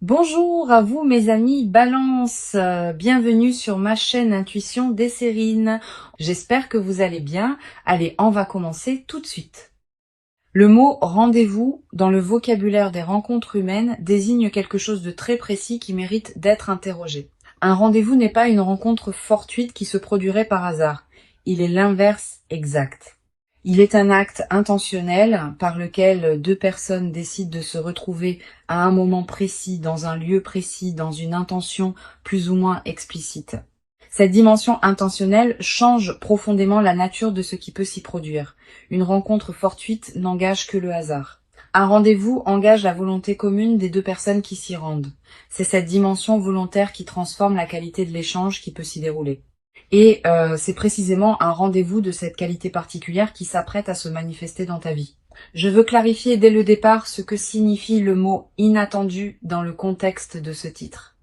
Bonjour à vous mes amis Balance, bienvenue sur ma chaîne Intuition Desserine. J'espère que vous allez bien. Allez, on va commencer tout de suite. Le mot rendez-vous dans le vocabulaire des rencontres humaines désigne quelque chose de très précis qui mérite d'être interrogé. Un rendez-vous n'est pas une rencontre fortuite qui se produirait par hasard. Il est l'inverse exact. Il est un acte intentionnel par lequel deux personnes décident de se retrouver à un moment précis, dans un lieu précis, dans une intention plus ou moins explicite. Cette dimension intentionnelle change profondément la nature de ce qui peut s'y produire. Une rencontre fortuite n'engage que le hasard. Un rendez-vous engage la volonté commune des deux personnes qui s'y rendent. C'est cette dimension volontaire qui transforme la qualité de l'échange qui peut s'y dérouler. Et c'est précisément un rendez-vous de cette qualité particulière qui s'apprête à se manifester dans ta vie. Je veux clarifier dès le départ ce que signifie le mot « inattendu » dans le contexte de ce titre.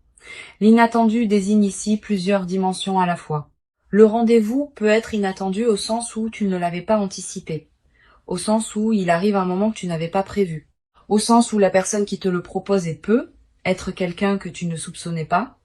L'inattendu désigne ici plusieurs dimensions à la fois. Le rendez-vous peut être inattendu au sens où tu ne l'avais pas anticipé, au sens où il arrive un moment que tu n'avais pas prévu, au sens où la personne qui te le propose peut être quelqu'un que tu ne soupçonnais pas,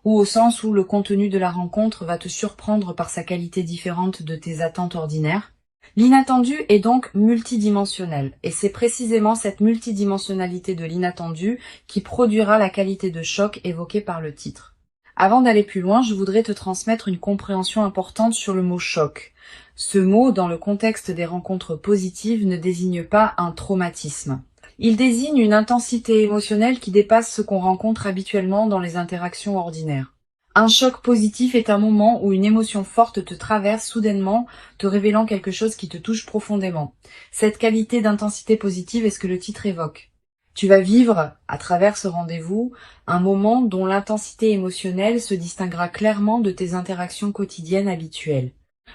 ou au sens où le contenu de la rencontre va te surprendre par sa qualité différente de tes attentes ordinaires. L'inattendu est donc multidimensionnel, et c'est précisément cette multidimensionnalité de l'inattendu qui produira la qualité de choc évoquée par le titre. Avant d'aller plus loin, je voudrais te transmettre une compréhension importante sur le mot choc. Ce mot, dans le contexte des rencontres positives, ne désigne pas un traumatisme. Il désigne une intensité émotionnelle qui dépasse ce qu'on rencontre habituellement dans les interactions ordinaires. Un choc positif est un moment où une émotion forte te traverse soudainement, te révélant quelque chose qui te touche profondément. Cette qualité d'intensité positive est ce que le titre évoque. Tu vas vivre, à travers ce rendez-vous, un moment dont l'intensité émotionnelle se distinguera clairement de tes interactions quotidiennes habituelles.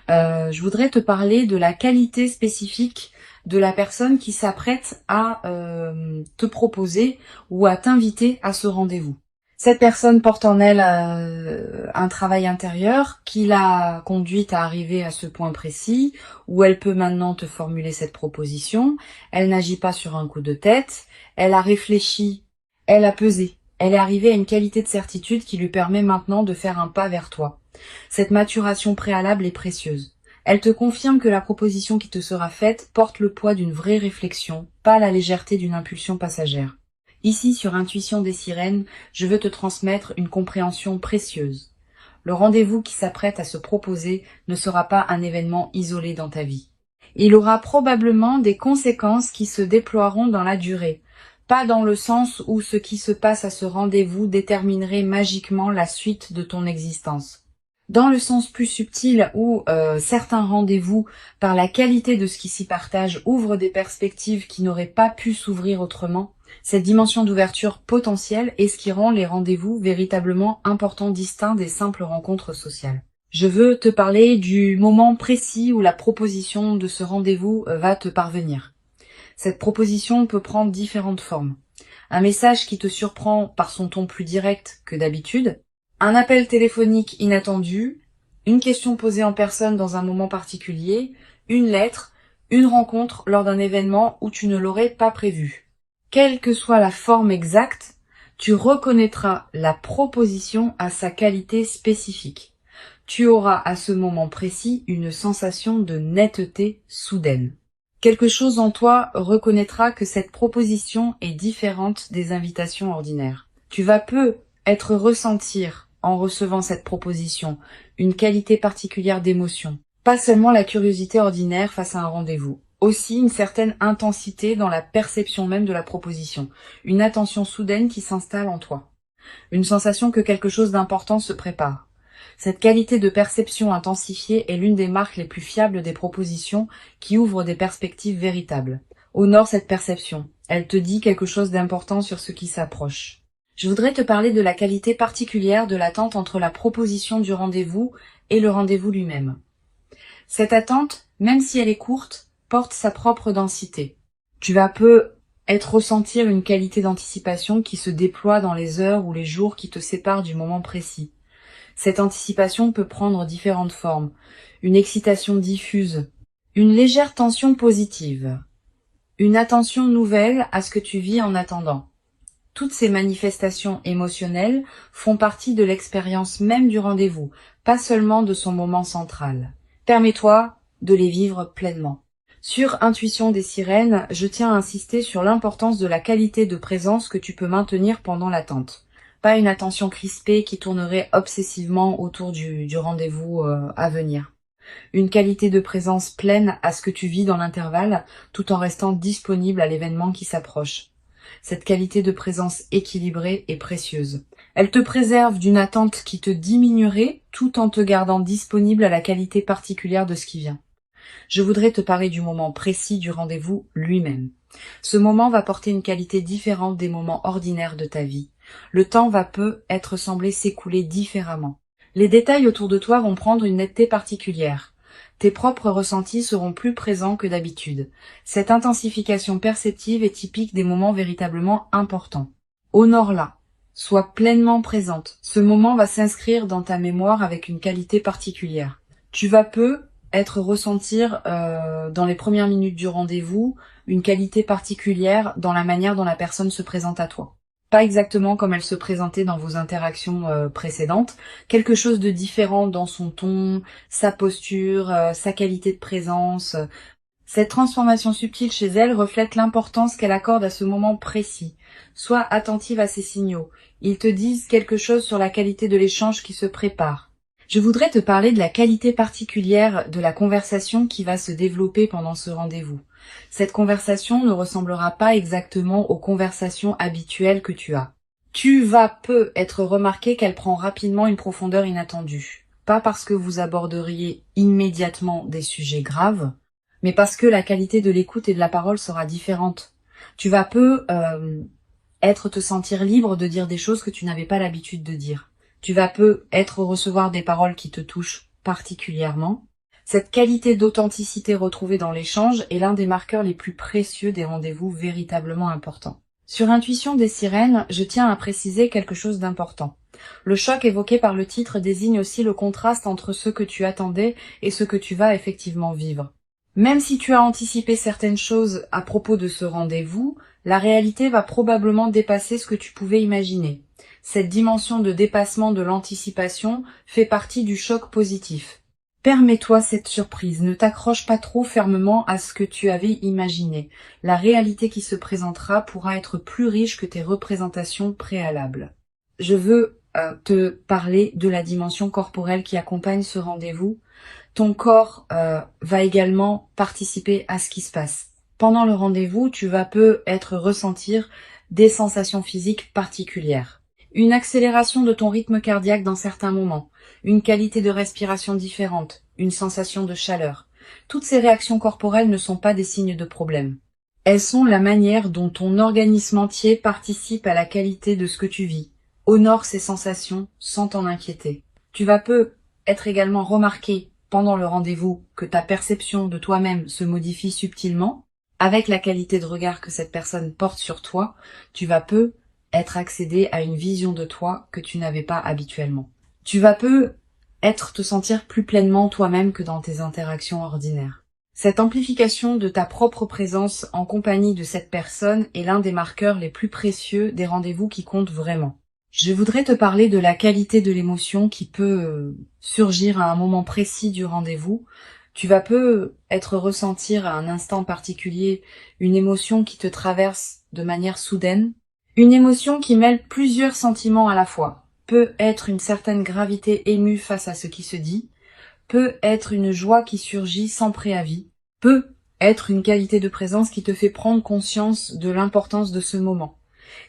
Je voudrais te parler de la qualité spécifique de la personne qui s'apprête à te proposer ou à t'inviter à ce rendez-vous. Cette personne porte en elle un travail intérieur qui l'a conduite à arriver à ce point précis où elle peut maintenant te formuler cette proposition. Elle n'agit pas sur un coup de tête, elle a réfléchi, elle a pesé. Elle est arrivée à une qualité de certitude qui lui permet maintenant de faire un pas vers toi. Cette maturation préalable est précieuse. Elle te confirme que la proposition qui te sera faite porte le poids d'une vraie réflexion, pas la légèreté d'une impulsion passagère. Ici, sur Intuition des Sirènes, je veux te transmettre une compréhension précieuse. Le rendez-vous qui s'apprête à se proposer ne sera pas un événement isolé dans ta vie. Il aura probablement des conséquences qui se déploieront dans la durée, pas dans le sens où ce qui se passe à ce rendez-vous déterminerait magiquement la suite de ton existence. Dans le sens plus subtil où certains rendez-vous, par la qualité de ce qui s'y partage, ouvrent des perspectives qui n'auraient pas pu s'ouvrir autrement, cette dimension d'ouverture potentielle est ce qui rend les rendez-vous véritablement importants, distincts des simples rencontres sociales. Je veux te parler du moment précis où la proposition de ce rendez-vous va te parvenir. Cette proposition peut prendre différentes formes. Un message qui te surprend par son ton plus direct que d'habitude, un appel téléphonique inattendu, une question posée en personne dans un moment particulier, une lettre, une rencontre lors d'un événement où tu ne l'aurais pas prévu. Quelle que soit la forme exacte, tu reconnaîtras la proposition à sa qualité spécifique. Tu auras à ce moment précis une sensation de netteté soudaine. Quelque chose en toi reconnaîtra que cette proposition est différente des invitations ordinaires. Tu vas peu être ressentir, en recevant cette proposition, une qualité particulière d'émotion. Pas seulement la curiosité ordinaire face à un rendez-vous. Aussi une certaine intensité dans la perception même de la proposition. Une attention soudaine qui s'installe en toi. Une sensation que quelque chose d'important se prépare. Cette qualité de perception intensifiée est l'une des marques les plus fiables des propositions qui ouvrent des perspectives véritables. Honore cette perception. Elle te dit quelque chose d'important sur ce qui s'approche. Je voudrais te parler de la qualité particulière de l'attente entre la proposition du rendez-vous et le rendez-vous lui-même. Cette attente, même si elle est courte, porte sa propre densité. Tu vas peu être ressentir une qualité d'anticipation qui se déploie dans les heures ou les jours qui te séparent du moment précis. Cette anticipation peut prendre différentes formes. Une excitation diffuse, une légère tension positive, une attention nouvelle à ce que tu vis en attendant, Toutes ces manifestations émotionnelles font partie de l'expérience même du rendez-vous, pas seulement de son moment central. Permets-toi de les vivre pleinement. Sur Intuition des sirènes, je tiens à insister sur l'importance de la qualité de présence que tu peux maintenir pendant l'attente. Pas une attention crispée qui tournerait obsessivement autour du rendez-vous à venir. Une qualité de présence pleine à ce que tu vis dans l'intervalle, tout en restant disponible à l'événement qui s'approche. Cette qualité de présence équilibrée est précieuse. Elle te préserve d'une attente qui te diminuerait tout en te gardant disponible à la qualité particulière de ce qui vient. Je voudrais te parler du moment précis du rendez-vous lui-même. Ce moment va porter une qualité différente des moments ordinaires de ta vie. Le temps va peu être semblé s'écouler différemment. Les détails autour de toi vont prendre une netteté particulière. Tes propres ressentis seront plus présents que d'habitude. Cette intensification perceptive est typique des moments véritablement importants. Honore-la. Sois pleinement présente. Ce moment va s'inscrire dans ta mémoire avec une qualité particulière. Tu vas ressentir dans les premières minutes du rendez-vous une qualité particulière dans la manière dont la personne se présente à toi. Pas exactement comme elle se présentait dans vos interactions précédentes, quelque chose de différent dans son ton, sa posture, sa qualité de présence. Cette transformation subtile chez elle reflète l'importance qu'elle accorde à ce moment précis. Sois attentive à ces signaux. Ils te disent quelque chose sur la qualité de l'échange qui se prépare. Je voudrais te parler de la qualité particulière de la conversation qui va se développer pendant ce rendez-vous. Cette conversation ne ressemblera pas exactement aux conversations habituelles que tu as. Tu vas peu être remarqué qu'elle prend rapidement une profondeur inattendue. Pas parce que vous aborderiez immédiatement des sujets graves, mais parce que la qualité de l'écoute et de la parole sera différente. Tu vas peu te sentir libre de dire des choses que tu n'avais pas l'habitude de dire. Tu vas peu recevoir des paroles qui te touchent particulièrement. Cette qualité d'authenticité retrouvée dans l'échange est l'un des marqueurs les plus précieux des rendez-vous véritablement importants. Sur Intuition des sirènes, je tiens à préciser quelque chose d'important. Le choc évoqué par le titre désigne aussi le contraste entre ce que tu attendais et ce que tu vas effectivement vivre. Même si tu as anticipé certaines choses à propos de ce rendez-vous, la réalité va probablement dépasser ce que tu pouvais imaginer. Cette dimension de dépassement de l'anticipation fait partie du choc positif. Permets-toi cette surprise, ne t'accroche pas trop fermement à ce que tu avais imaginé. La réalité qui se présentera pourra être plus riche que tes représentations préalables. Je veux te parler de la dimension corporelle qui accompagne ce rendez-vous. Ton corps va également participer à ce qui se passe. Pendant le rendez-vous, tu vas ressentir des sensations physiques particulières. Une accélération de ton rythme cardiaque dans certains moments, une qualité de respiration différente, une sensation de chaleur. Toutes ces réactions corporelles ne sont pas des signes de problème. Elles sont la manière dont ton organisme entier participe à la qualité de ce que tu vis. Honore ces sensations sans t'en inquiéter. Tu vas être également remarqué pendant le rendez-vous que ta perception de toi-même se modifie subtilement. Avec la qualité de regard que cette personne porte sur toi, tu vas accéder à une vision de toi que tu n'avais pas habituellement. Tu vas te sentir plus pleinement toi-même que dans tes interactions ordinaires. Cette amplification de ta propre présence en compagnie de cette personne est l'un des marqueurs les plus précieux des rendez-vous qui comptent vraiment. Je voudrais te parler de la qualité de l'émotion qui peut surgir à un moment précis du rendez-vous. Tu vas ressentir à un instant particulier une émotion qui te traverse de manière soudaine. Une émotion qui mêle plusieurs sentiments à la fois. Peut être une certaine gravité émue face à ce qui se dit. Peut être une joie qui surgit sans préavis. Peut être une qualité de présence qui te fait prendre conscience de l'importance de ce moment.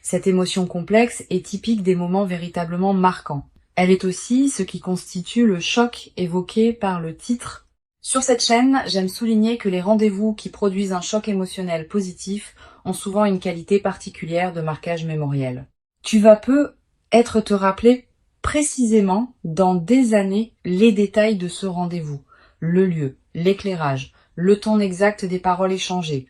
Cette émotion complexe est typique des moments véritablement marquants. Elle est aussi ce qui constitue le choc évoqué par le titre. Sur cette chaîne, j'aime souligner que les rendez-vous qui produisent un choc émotionnel positif ont souvent une qualité particulière de marquage mémoriel. Tu vas te rappeler précisément dans des années les détails de ce rendez-vous, le lieu, l'éclairage, le ton exact des paroles échangées.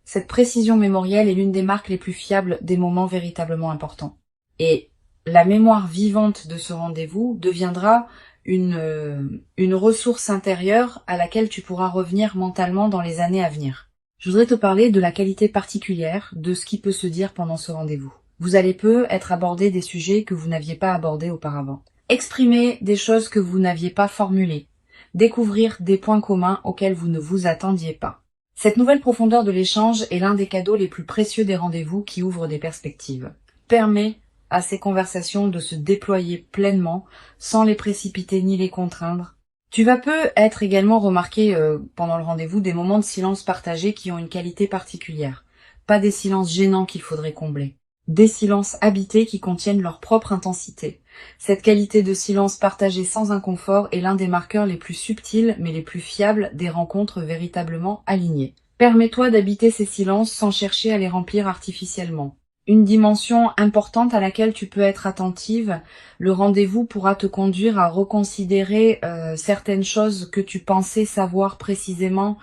Cette précision mémorielle est l'une des marques les plus fiables des moments véritablement importants. Et la mémoire vivante de ce rendez-vous deviendra une ressource intérieure à laquelle tu pourras revenir mentalement dans les années à venir. Je voudrais te parler de la qualité particulière de ce qui peut se dire pendant ce rendez-vous. Vous allez peu être abordé des sujets que vous n'aviez pas abordés auparavant. Exprimer des choses que vous n'aviez pas formulées. Découvrir des points communs auxquels vous ne vous attendiez pas. Cette nouvelle profondeur de l'échange est l'un des cadeaux les plus précieux des rendez-vous qui ouvrent des perspectives. Permet à ces conversations de se déployer pleinement, sans les précipiter ni les contraindre. Tu vas peu être également remarqué pendant le rendez-vous des moments de silence partagés qui ont une qualité particulière. Pas des silences gênants qu'il faudrait combler. Des silences habités qui contiennent leur propre intensité. Cette qualité de silence partagé sans inconfort est l'un des marqueurs les plus subtils mais les plus fiables des rencontres véritablement alignées. Permets-toi d'habiter ces silences sans chercher à les remplir artificiellement. Une dimension importante à laquelle tu peux être attentive, le rendez-vous pourra te conduire à reconsidérer certaines choses que tu pensais savoir précisément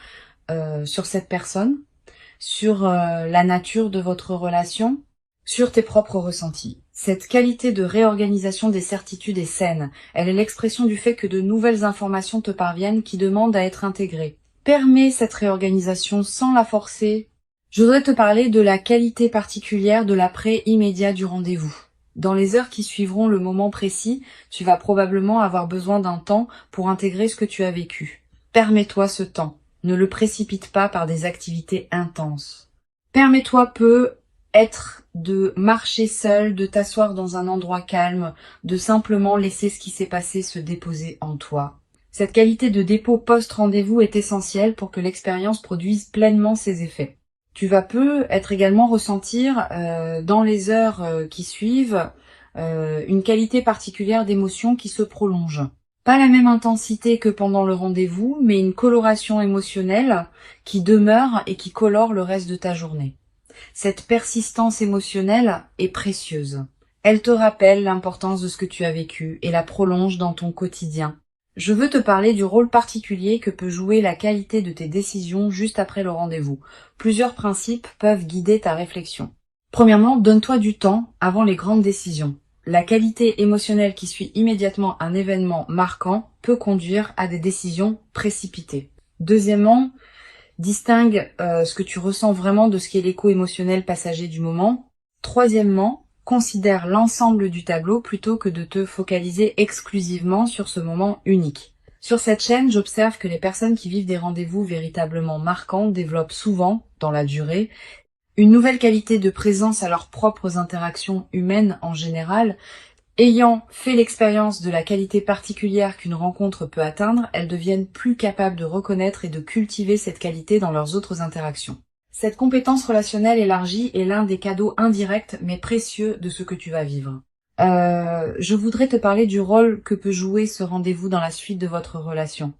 sur cette personne, sur la nature de votre relation, sur tes propres ressentis. Cette qualité de réorganisation des certitudes est saine. Elle est l'expression du fait que de nouvelles informations te parviennent qui demandent à être intégrées. Permets cette réorganisation sans la forcer. Je voudrais te parler de la qualité particulière de l'après immédiat du rendez-vous. Dans les heures qui suivront le moment précis, tu vas probablement avoir besoin d'un temps pour intégrer ce que tu as vécu. Permets-toi ce temps. Ne le précipite pas par des activités intenses. Permets-toi être de marcher seul, de t'asseoir dans un endroit calme, de simplement laisser ce qui s'est passé se déposer en toi. Cette qualité de dépôt post-rendez-vous est essentielle pour que l'expérience produise pleinement ses effets. Tu vas peu être également ressentir dans les heures qui suivent une qualité particulière d'émotion qui se prolonge. Pas la même intensité que pendant le rendez-vous, mais une coloration émotionnelle qui demeure et qui colore le reste de ta journée. Cette persistance émotionnelle est précieuse. Elle te rappelle l'importance de ce que tu as vécu et la prolonge dans ton quotidien. Je veux te parler du rôle particulier que peut jouer la qualité de tes décisions juste après le rendez-vous. Plusieurs principes peuvent guider ta réflexion. Premièrement, donne-toi du temps avant les grandes décisions. La qualité émotionnelle qui suit immédiatement un événement marquant peut conduire à des décisions précipitées. Deuxièmement, distingue ce que tu ressens vraiment de ce qui est l'écho émotionnel passager du moment. Troisièmement, considère l'ensemble du tableau plutôt que de te focaliser exclusivement sur ce moment unique. Sur cette chaîne, j'observe que les personnes qui vivent des rendez-vous véritablement marquants développent souvent, dans la durée, une nouvelle qualité de présence à leurs propres interactions humaines en général. Ayant fait l'expérience de la qualité particulière qu'une rencontre peut atteindre, elles deviennent plus capables de reconnaître et de cultiver cette qualité dans leurs autres interactions. Cette compétence relationnelle élargie est l'un des cadeaux indirects mais précieux de ce que tu vas vivre. Je voudrais te parler du rôle que peut jouer ce rendez-vous dans la suite de votre relation.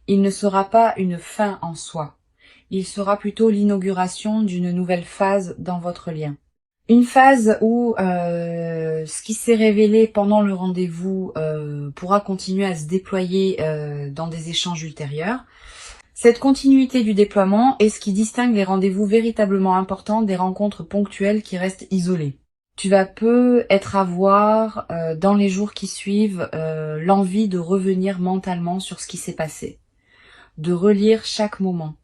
Il ne sera pas une fin en soi. Il sera plutôt l'inauguration d'une nouvelle phase dans votre lien. Une phase où ce qui s'est révélé pendant le rendez-vous pourra continuer à se déployer dans des échanges ultérieurs. Cette continuité du déploiement est ce qui distingue les rendez-vous véritablement importants des rencontres ponctuelles qui restent isolées. Tu vas peu être à voir dans les jours qui suivent l'envie de revenir mentalement sur ce qui s'est passé, de relire chaque moment,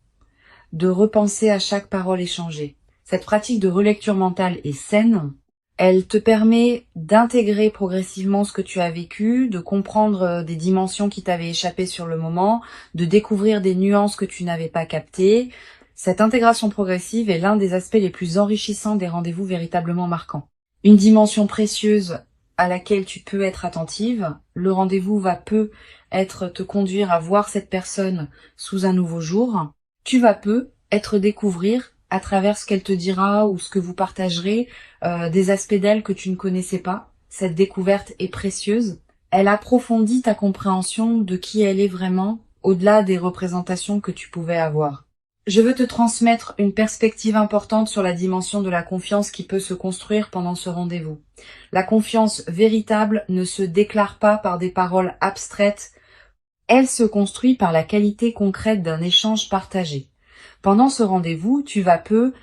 de repenser à chaque parole échangée. Cette pratique de relecture mentale est saine. Elle te permet d'intégrer progressivement ce que tu as vécu, de comprendre des dimensions qui t'avaient échappé sur le moment, de découvrir des nuances que tu n'avais pas captées. Cette intégration progressive est l'un des aspects les plus enrichissants des rendez-vous véritablement marquants. Une dimension précieuse à laquelle tu peux être attentive. Le rendez-vous va peu te conduire à voir cette personne sous un nouveau jour. Tu vas peu découvrir à travers ce qu'elle te dira ou ce que vous partagerez, des aspects d'elle que tu ne connaissais pas. Cette découverte est précieuse. Elle approfondit ta compréhension de qui elle est vraiment, au-delà des représentations que tu pouvais avoir. Je veux te transmettre une perspective importante sur la dimension de la confiance qui peut se construire pendant ce rendez-vous. La confiance véritable ne se déclare pas par des paroles abstraites. Elle se construit par la qualité concrète d'un échange partagé. Pendant ce rendez-vous, tu vas peu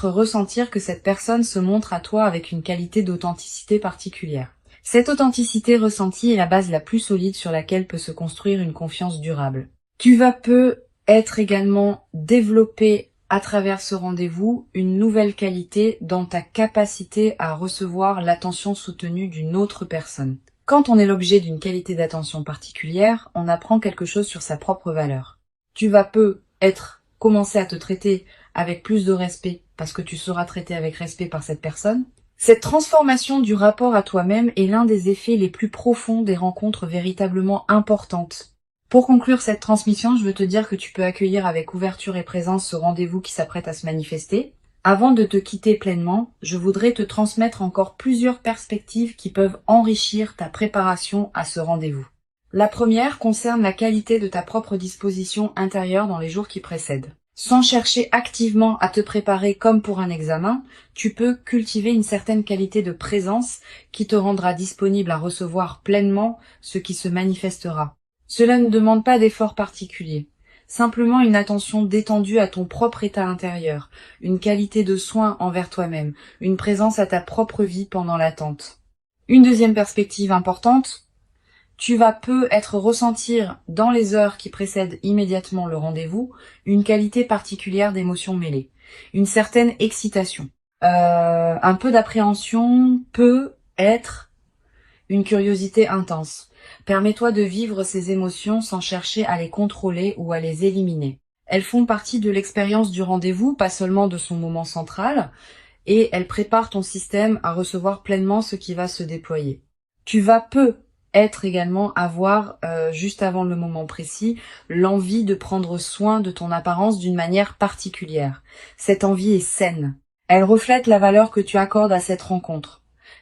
ressentir que cette personne se montre à toi avec une qualité d'authenticité particulière. Cette authenticité ressentie est la base la plus solide sur laquelle peut se construire une confiance durable. Tu vas peu également développer à travers ce rendez-vous, une nouvelle qualité dans ta capacité à recevoir l'attention soutenue d'une autre personne. Quand on est l'objet d'une qualité d'attention particulière, on apprend quelque chose sur sa propre valeur. Tu vas commencer à te traiter avec plus de respect parce que tu seras traité avec respect par cette personne. Cette transformation du rapport à toi-même est l'un des effets les plus profonds des rencontres véritablement importantes. Pour conclure cette transmission, je veux te dire que tu peux accueillir avec ouverture et présence ce rendez-vous qui s'apprête à se manifester. Avant de te quitter pleinement, je voudrais te transmettre encore plusieurs perspectives qui peuvent enrichir ta préparation à ce rendez-vous. La première concerne la qualité de ta propre disposition intérieure dans les jours qui précèdent. Sans chercher activement à te préparer comme pour un examen, tu peux cultiver une certaine qualité de présence qui te rendra disponible à recevoir pleinement ce qui se manifestera. Cela ne demande pas d'effort particulier, simplement une attention détendue à ton propre état intérieur, une qualité de soin envers toi-même, une présence à ta propre vie pendant l'attente. Une deuxième perspective importante, tu vas être ressentir dans les heures qui précèdent immédiatement le rendez-vous une qualité particulière d'émotions mêlées, une certaine excitation, un peu d'appréhension, peut être une curiosité intense. Permets-toi de vivre ces émotions sans chercher à les contrôler ou à les éliminer. Elles font partie de l'expérience du rendez-vous, pas seulement de son moment central, et elles préparent ton système à recevoir pleinement ce qui va se déployer. Tu vas avoir, juste avant le moment précis, l'envie de prendre soin de ton apparence d'une manière particulière. Cette envie est saine. Elle reflète la valeur que tu accordes à cette rencontre.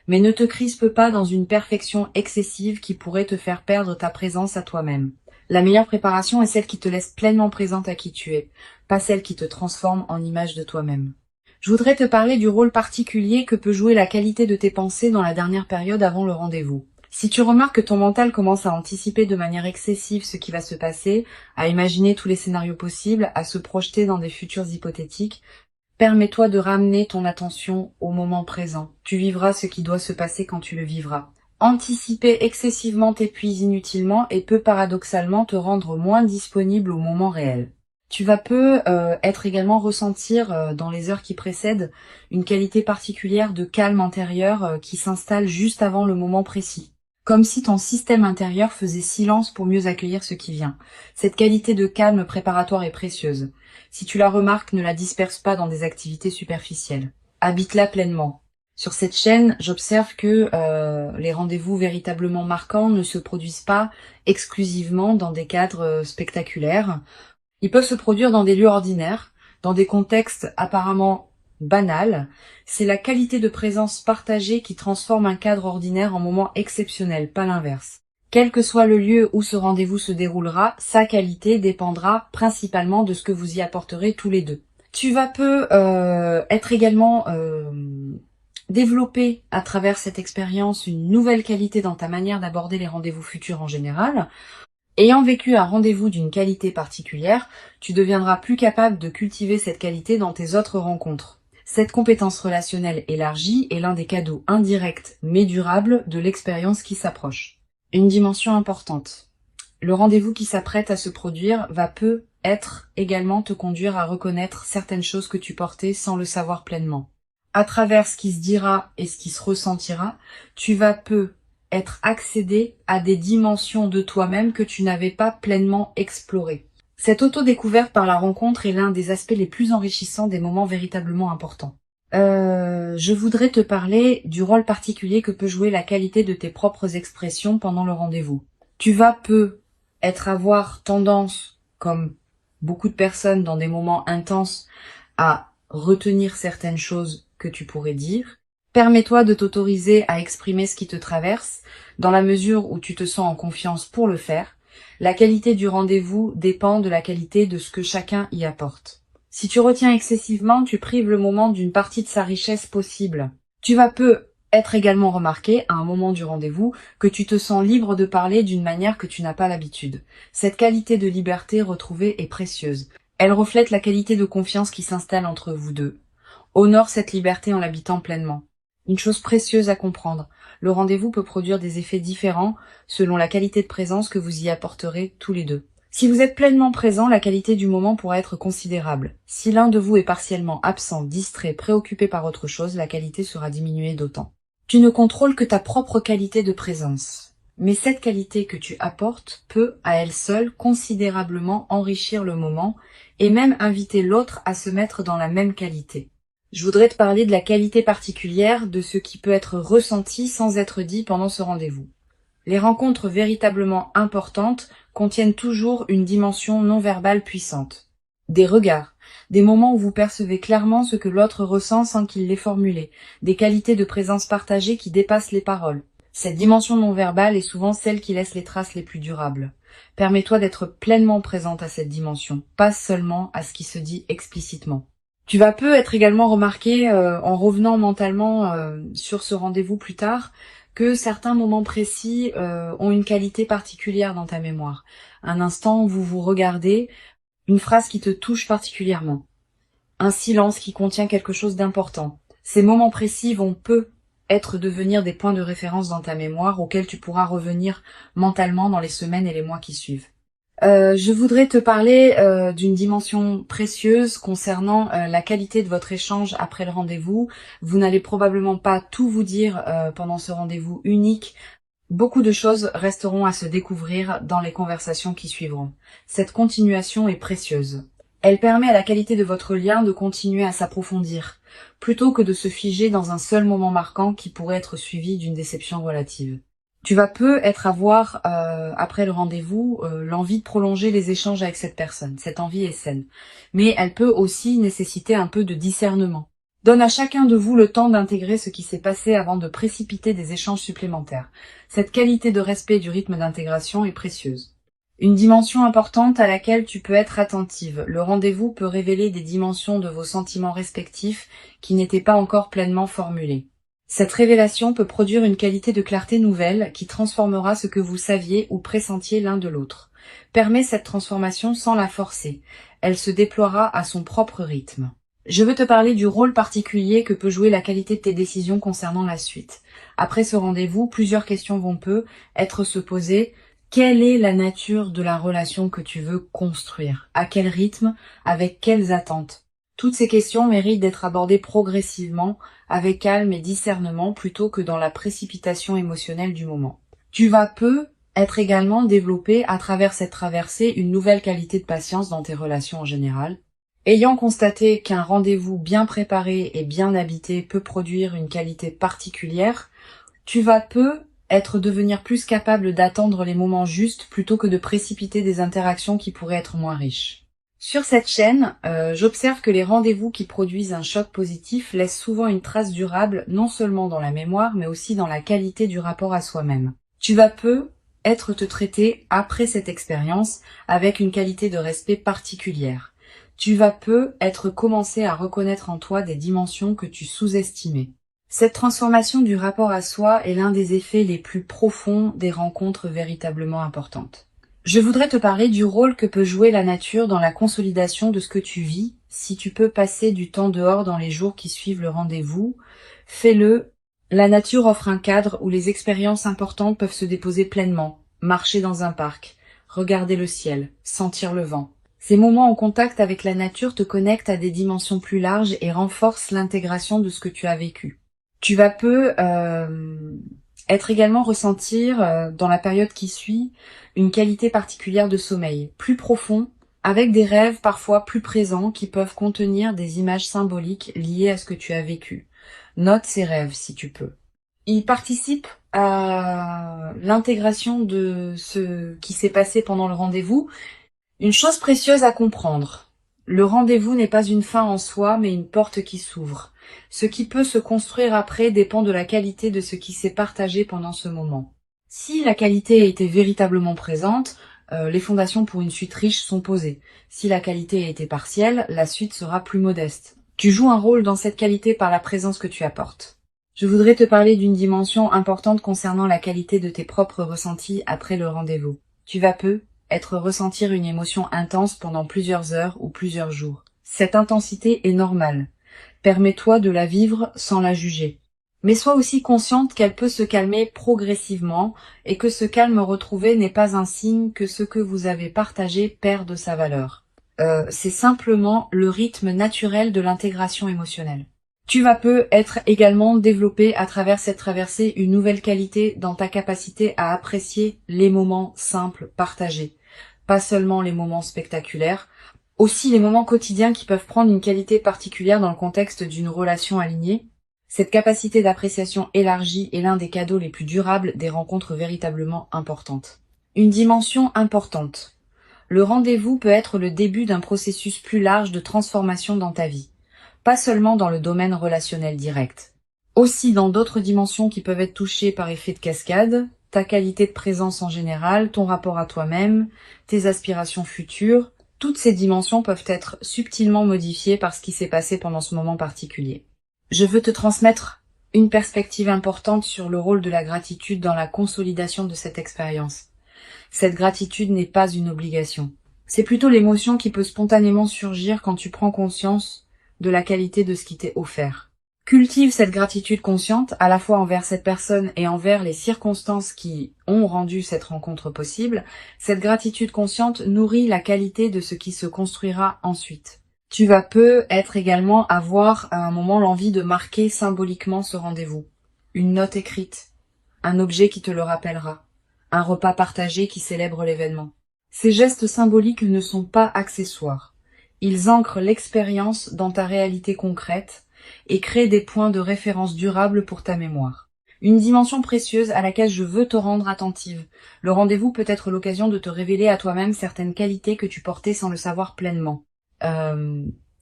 Mais ne te crispe pas dans une perfection excessive qui pourrait te faire perdre ta présence à toi-même. La meilleure préparation est celle qui te laisse pleinement présente à qui tu es, pas celle qui te transforme en image de toi-même. Je voudrais te parler du rôle particulier que peut jouer la qualité de tes pensées dans la dernière période avant le rendez-vous. Si tu remarques que ton mental commence à anticiper de manière excessive ce qui va se passer, à imaginer tous les scénarios possibles, à se projeter dans des futurs hypothétiques, permets-toi de ramener ton attention au moment présent. Tu vivras ce qui doit se passer quand tu le vivras. Anticiper excessivement t'épuise inutilement et peut paradoxalement te rendre moins disponible au moment réel. Tu vas également ressentir dans les heures qui précèdent une qualité particulière de calme intérieur qui s'installe juste avant le moment précis. Comme si ton système intérieur faisait silence pour mieux accueillir ce qui vient. Cette qualité de calme préparatoire est précieuse. Si tu la remarques, ne la disperse pas dans des activités superficielles. Habite-la pleinement. Sur cette chaîne, j'observe que les rendez-vous véritablement marquants ne se produisent pas exclusivement dans des cadres spectaculaires. Ils peuvent se produire dans des lieux ordinaires, dans des contextes apparemment banals. C'est la qualité de présence partagée qui transforme un cadre ordinaire en moment exceptionnel, pas l'inverse. Quel que soit le lieu où ce rendez-vous se déroulera, sa qualité dépendra principalement de ce que vous y apporterez tous les deux. Tu vas être également développer à travers cette expérience une nouvelle qualité dans ta manière d'aborder les rendez-vous futurs en général. Ayant vécu un rendez-vous d'une qualité particulière, tu deviendras plus capable de cultiver cette qualité dans tes autres rencontres. Cette compétence relationnelle élargie est l'un des cadeaux indirects mais durables de l'expérience qui s'approche. Une dimension importante. Le rendez-vous qui s'apprête à se produire va peut-être également te conduire à reconnaître certaines choses que tu portais sans le savoir pleinement. À travers ce qui se dira et ce qui se ressentira, tu vas être accédé à des dimensions de toi-même que tu n'avais pas pleinement explorées. Cette auto-découverte par la rencontre est l'un des aspects les plus enrichissants des moments véritablement importants. Je voudrais te parler du rôle particulier que peut jouer la qualité de tes propres expressions pendant le rendez-vous. Tu vas avoir tendance, comme beaucoup de personnes dans des moments intenses, à retenir certaines choses que tu pourrais dire. Permets-toi de t'autoriser à exprimer ce qui te traverse, dans la mesure où tu te sens en confiance pour le faire. La qualité du rendez-vous dépend de la qualité de ce que chacun y apporte. Si tu retiens excessivement, tu prives le moment d'une partie de sa richesse possible. Tu vas être également remarqué, à un moment du rendez-vous, que tu te sens libre de parler d'une manière que tu n'as pas l'habitude. Cette qualité de liberté retrouvée est précieuse. Elle reflète la qualité de confiance qui s'installe entre vous deux. Honore cette liberté en l'habitant pleinement. Une chose précieuse à comprendre, le rendez-vous peut produire des effets différents selon la qualité de présence que vous y apporterez tous les deux. Si vous êtes pleinement présent, la qualité du moment pourra être considérable. Si l'un de vous est partiellement absent, distrait, préoccupé par autre chose, la qualité sera diminuée d'autant. Tu ne contrôles que ta propre qualité de présence. Mais cette qualité que tu apportes peut, à elle seule, considérablement enrichir le moment et même inviter l'autre à se mettre dans la même qualité. Je voudrais te parler de la qualité particulière de ce qui peut être ressenti sans être dit pendant ce rendez-vous. Les rencontres véritablement importantes contiennent toujours une dimension non verbale puissante. Des regards, des moments où vous percevez clairement ce que l'autre ressent sans qu'il l'ait formulé, des qualités de présence partagée qui dépassent les paroles. Cette dimension non verbale est souvent celle qui laisse les traces les plus durables. Permets-toi d'être pleinement présente à cette dimension, pas seulement à ce qui se dit explicitement. Tu vas peu être également remarqué, en revenant mentalement sur ce rendez-vous plus tard, que certains moments précis ont une qualité particulière dans ta mémoire. Un instant où vous vous regardez, une phrase qui te touche particulièrement, un silence qui contient quelque chose d'important. Ces moments précis vont peu devenir des points de référence dans ta mémoire auxquels tu pourras revenir mentalement dans les semaines et les mois qui suivent. Je voudrais te parler d'une dimension précieuse concernant la qualité de votre échange après le rendez-vous. Vous n'allez probablement pas tout vous dire pendant ce rendez-vous unique. Beaucoup de choses resteront à se découvrir dans les conversations qui suivront. Cette continuation est précieuse. Elle permet à la qualité de votre lien de continuer à s'approfondir, plutôt que de se figer dans un seul moment marquant qui pourrait être suivi d'une déception relative. Tu vas peu être à voir, après le rendez-vous, l'envie de prolonger les échanges avec cette personne. Cette envie est saine. Mais elle peut aussi nécessiter un peu de discernement. Donne à chacun de vous le temps d'intégrer ce qui s'est passé avant de précipiter des échanges supplémentaires. Cette qualité de respect du rythme d'intégration est précieuse. Une dimension importante à laquelle tu peux être attentive. Le rendez-vous peut révéler des dimensions de vos sentiments respectifs qui n'étaient pas encore pleinement formulées. Cette révélation peut produire une qualité de clarté nouvelle qui transformera ce que vous saviez ou pressentiez l'un de l'autre. Permets cette transformation sans la forcer. Elle se déploiera à son propre rythme. Je veux te parler du rôle particulier que peut jouer la qualité de tes décisions concernant la suite. Après ce rendez-vous, plusieurs questions vont être se poser. Quelle est la nature de la relation que tu veux construire? À quel rythme? Avec quelles attentes? Toutes ces questions méritent d'être abordées progressivement, avec calme et discernement, plutôt que dans la précipitation émotionnelle du moment. Tu vas peu être également développé à travers cette traversée une nouvelle qualité de patience dans tes relations en général. Ayant constaté qu'un rendez-vous bien préparé et bien habité peut produire une qualité particulière, tu vas peu devenir plus capable d'attendre les moments justes plutôt que de précipiter des interactions qui pourraient être moins riches. Sur cette chaîne, j'observe que les rendez-vous qui produisent un choc positif laissent souvent une trace durable, non seulement dans la mémoire, mais aussi dans la qualité du rapport à soi-même. Tu vas peu te traiter après cette expérience avec une qualité de respect particulière. Tu vas peu commencé à reconnaître en toi des dimensions que tu sous-estimais. Cette transformation du rapport à soi est l'un des effets les plus profonds des rencontres véritablement importantes. Je voudrais te parler du rôle que peut jouer la nature dans la consolidation de ce que tu vis. Si tu peux passer du temps dehors dans les jours qui suivent le rendez-vous, fais-le. La nature offre un cadre où les expériences importantes peuvent se déposer pleinement. Marcher dans un parc, regarder le ciel, sentir le vent. Ces moments en contact avec la nature te connectent à des dimensions plus larges et renforcent l'intégration de ce que tu as vécu. Tu vas peu également ressentir, dans la période qui suit, une qualité particulière de sommeil, plus profond, avec des rêves parfois plus présents qui peuvent contenir des images symboliques liées à ce que tu as vécu. Note ces rêves si tu peux. Ils participent à l'intégration de ce qui s'est passé pendant le rendez-vous. Une chose précieuse à comprendre. Le rendez-vous n'est pas une fin en soi, mais une porte qui s'ouvre. Ce qui peut se construire après dépend de la qualité de ce qui s'est partagé pendant ce moment. Si la qualité a été véritablement présente, les fondations pour une suite riche sont posées. Si la qualité a été partielle, la suite sera plus modeste. Tu joues un rôle dans cette qualité par la présence que tu apportes. Je voudrais te parler d'une dimension importante concernant la qualité de tes propres ressentis après le rendez-vous. Tu vas peu ressentir une émotion intense pendant plusieurs heures ou plusieurs jours. Cette intensité est normale. Permets-toi de la vivre sans la juger. Mais sois aussi consciente qu'elle peut se calmer progressivement et que ce calme retrouvé n'est pas un signe que ce que vous avez partagé perd de sa valeur. C'est simplement le rythme naturel de l'intégration émotionnelle. Tu vas peut être également développer à travers cette traversée une nouvelle qualité dans ta capacité à apprécier les moments simples partagés. Pas seulement les moments spectaculaires, aussi les moments quotidiens qui peuvent prendre une qualité particulière dans le contexte d'une relation alignée. Cette capacité d'appréciation élargie est l'un des cadeaux les plus durables des rencontres véritablement importantes. Une dimension importante. Le rendez-vous peut être le début d'un processus plus large de transformation dans ta vie, pas seulement dans le domaine relationnel direct. Aussi dans d'autres dimensions qui peuvent être touchées par effet de cascade, ta qualité de présence en général, ton rapport à toi-même, tes aspirations futures, toutes ces dimensions peuvent être subtilement modifiées par ce qui s'est passé pendant ce moment particulier. Je veux te transmettre une perspective importante sur le rôle de la gratitude dans la consolidation de cette expérience. Cette gratitude n'est pas une obligation. C'est plutôt l'émotion qui peut spontanément surgir quand tu prends conscience de la qualité de ce qui t'est offert. Cultive cette gratitude consciente à la fois envers cette personne et envers les circonstances qui ont rendu cette rencontre possible. Cette gratitude consciente nourrit la qualité de ce qui se construira ensuite. Tu vas peut-être également avoir à un moment l'envie de marquer symboliquement ce rendez-vous. Une note écrite, un objet qui te le rappellera, un repas partagé qui célèbre l'événement. Ces gestes symboliques ne sont pas accessoires. Ils ancrent l'expérience dans ta réalité concrète et créent des points de référence durables pour ta mémoire. Une dimension précieuse à laquelle je veux te rendre attentive. Le rendez-vous peut être l'occasion de te révéler à toi-même certaines qualités que tu portais sans le savoir pleinement.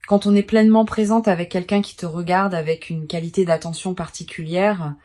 Quand on est pleinement présente avec quelqu'un qui te regarde avec une qualité d'attention particulière,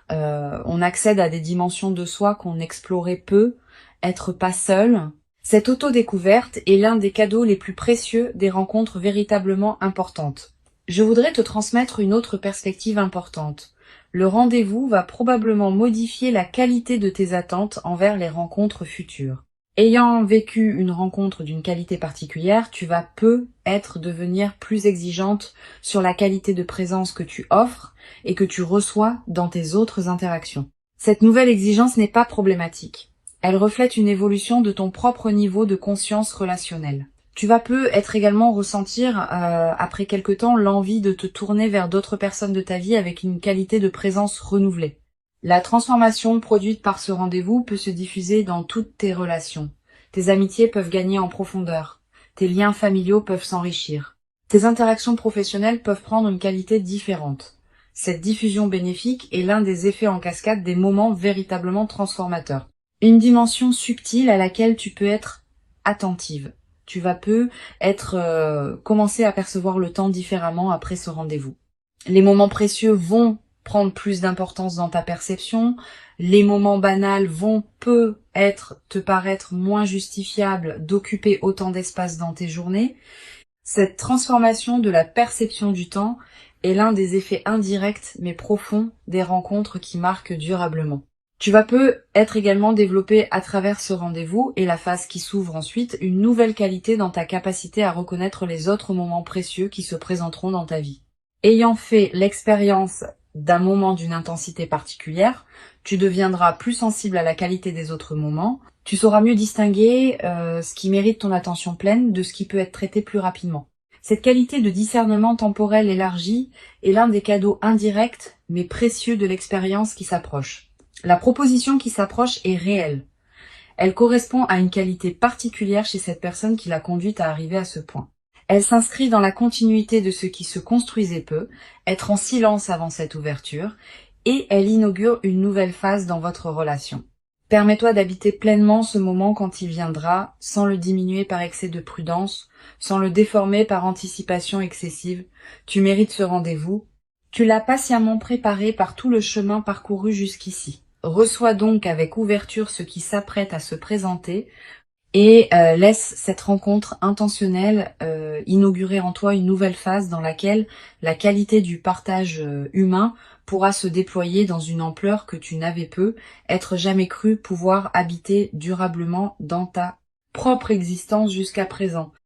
on accède à des dimensions de soi qu'on explorait peu, être pas seul. Cette auto-découverte est l'un des cadeaux les plus précieux des rencontres véritablement importantes. Je voudrais te transmettre une autre perspective importante. Le rendez-vous va probablement modifier la qualité de tes attentes envers les rencontres futures. Ayant vécu une rencontre d'une qualité particulière, tu vas peut-être devenir plus exigeante sur la qualité de présence que tu offres et que tu reçois dans tes autres interactions. Cette nouvelle exigence n'est pas problématique. Elle reflète une évolution de ton propre niveau de conscience relationnelle. Tu vas peut-être également ressentir, après quelque temps, l'envie de te tourner vers d'autres personnes de ta vie avec une qualité de présence renouvelée. La transformation produite par ce rendez-vous peut se diffuser dans toutes tes relations. Tes amitiés peuvent gagner en profondeur. Tes liens familiaux peuvent s'enrichir. Tes interactions professionnelles peuvent prendre une qualité différente. Cette diffusion bénéfique est l'un des effets en cascade des moments véritablement transformateurs. Une dimension subtile à laquelle tu peux être attentive. Tu vas commencer à percevoir le temps différemment après ce rendez-vous. Les moments précieux vont prendre plus d'importance dans ta perception, les moments banals vont peut-être te paraître moins justifiables d'occuper autant d'espace dans tes journées. Cette transformation de la perception du temps est l'un des effets indirects mais profonds des rencontres qui marquent durablement. Tu vas peut-être également développer à travers ce rendez-vous et la phase qui s'ouvre ensuite une nouvelle qualité dans ta capacité à reconnaître les autres moments précieux qui se présenteront dans ta vie. Ayant fait l'expérience d'un moment d'une intensité particulière, tu deviendras plus sensible à la qualité des autres moments, tu sauras mieux distinguer ce qui mérite ton attention pleine de ce qui peut être traité plus rapidement. Cette qualité de discernement temporel élargi est l'un des cadeaux indirects mais précieux de l'expérience qui s'approche. La proposition qui s'approche est réelle. Elle correspond à une qualité particulière chez cette personne qui l'a conduite à arriver à ce point. Elle s'inscrit dans la continuité de ce qui se construisait peu, être en silence avant cette ouverture, et elle inaugure une nouvelle phase dans votre relation. Permets-toi d'habiter pleinement ce moment quand il viendra, sans le diminuer par excès de prudence, sans le déformer par anticipation excessive. Tu mérites ce rendez-vous. Tu l'as patiemment préparé par tout le chemin parcouru jusqu'ici. Reçois donc avec ouverture ce qui s'apprête à se présenter et laisse cette rencontre intentionnelle inaugurer en toi une nouvelle phase dans laquelle la qualité du partage humain pourra se déployer dans une ampleur que tu n'avais être jamais cru pouvoir habiter durablement dans ta propre existence jusqu'à présent.